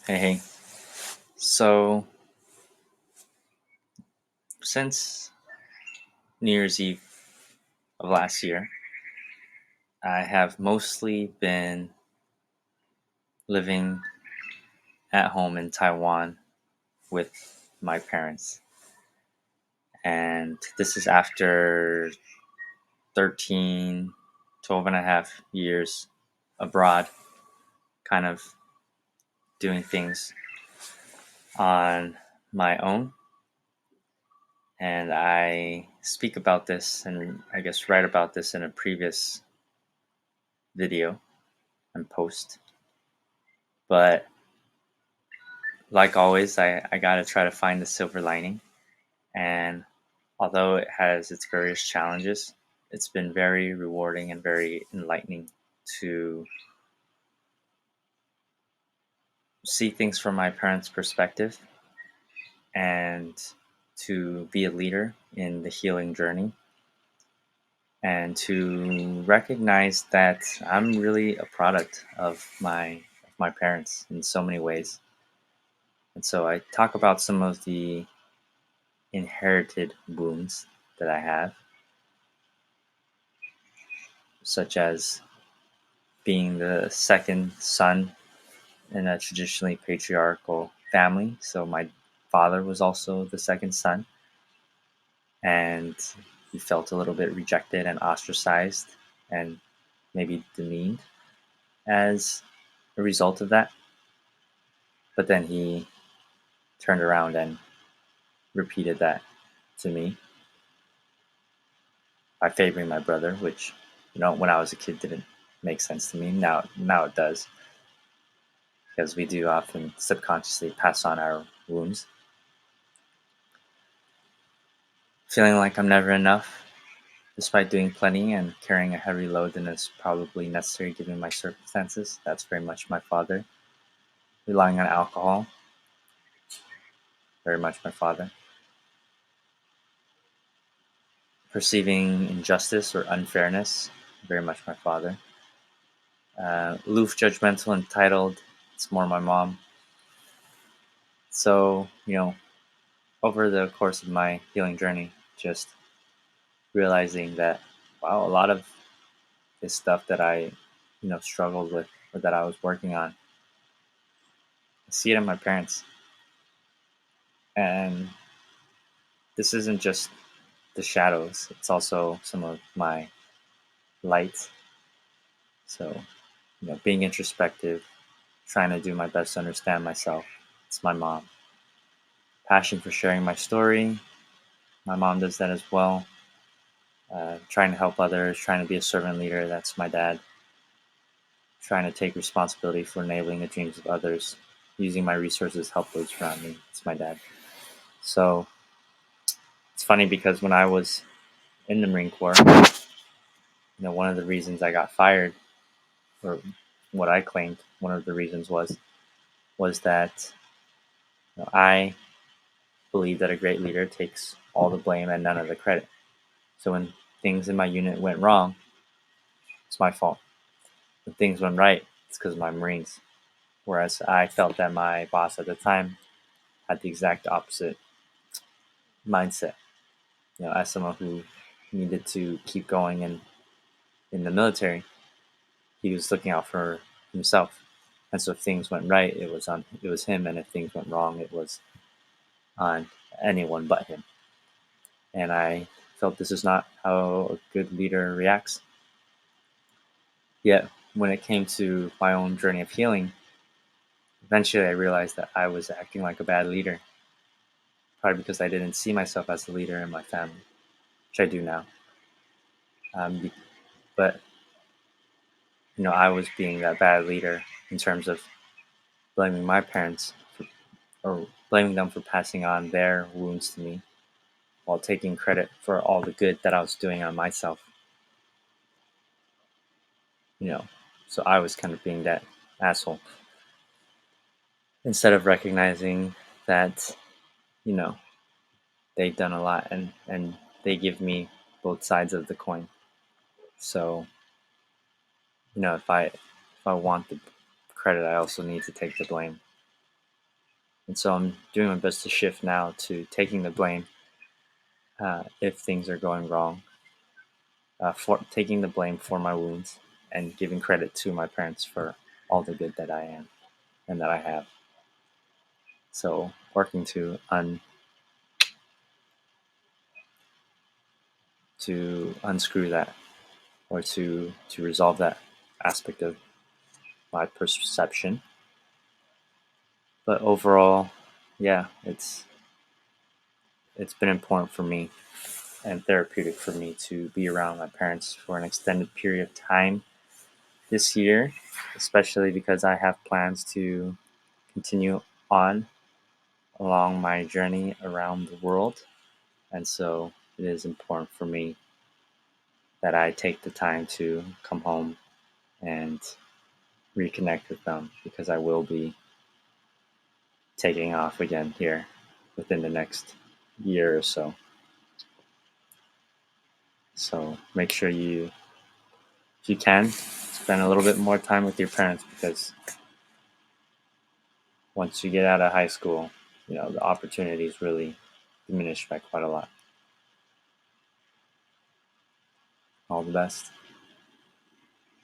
Hey, hey. So, since New Year's Eve of last year, I have mostly been living at home in Taiwan with my parents. And this is after 13, 12 and a half years abroad, kind of doing things on my own. And I speak about this and I guess write about this in a previous video and post. But like always, I gotta try to find the silver lining. And although it has its various challenges, it's been very rewarding and very enlightening to see things from my parents' perspective and to be a leader in the healing journey and to recognize that I'm really a product of my parents in so many ways. And so I talk about some of the inherited wounds that I have, such as being the second son in a traditionally patriarchal family. So my father was also the second son, and he felt a little bit rejected and ostracized and maybe demeaned as a result of that. But then he turned around and repeated that to me by favoring my brother, which when I was a kid didn't make sense to me. Now it does, because we do often subconsciously pass on our wounds. Feeling like I'm never enough, despite doing plenty and carrying a heavy load than is probably necessary given my circumstances. That's very much my father. Relying on alcohol, very much my father. Perceiving injustice or unfairness, very much my father. Aloof, judgmental, entitled, it's more my mom. So, over the course of my healing journey, just realizing that, wow, a lot of this stuff that I, struggled with or that I was working on, I see it in my parents. And this isn't just the shadows, it's also some of my light. So, being introspective, trying to do my best to understand myself. It's my mom. Passion for sharing my story. My mom does that as well. Trying to help others, trying to be a servant leader. That's my dad. Trying to take responsibility for enabling the dreams of others. Using my resources to help those around me. It's my dad. So it's funny because when I was in the Marine Corps, one of the reasons I got fired, or what I claimed one of the reasons was that I believe that a great leader takes all the blame and none of the credit. So when things in my unit went wrong, it's my fault. When things went right, it's because of my Marines. Whereas I felt that my boss at the time had the exact opposite mindset. As someone who needed to keep going in the military, he was looking out for himself. And so if things went right, it was him, and if things went wrong, it was on anyone but him. And I felt this is not how a good leader reacts. Yet when it came to my own journey of healing, eventually I realized that I was acting like a bad leader, probably because I didn't see myself as the leader in my family, which I do now. But I was being that bad leader in terms of blaming my parents or blaming them for passing on their wounds to me, while taking credit for all the good that I was doing on myself. You know, so I was kind of being that asshole instead of recognizing that you know they've done a lot, and they give me both sides of the coin. So if I want the credit, I also need to take the blame. And so I'm doing my best to shift now to taking the blame if things are going wrong, for taking the blame for my wounds and giving credit to my parents for all the good that I am and that I have. So working to unscrew that, or to resolve that aspect of my perception. But overall, yeah, it's been important for me and therapeutic for me to be around my parents for an extended period of time this year, especially because I have plans to continue on along my journey around the world. And so it is important for me that I take the time to come home and reconnect with them, because I will be taking off again here within the next year or so. So make sure if you can, spend a little bit more time with your parents, because once you get out of high school, the opportunities really diminish by quite a lot. All the best.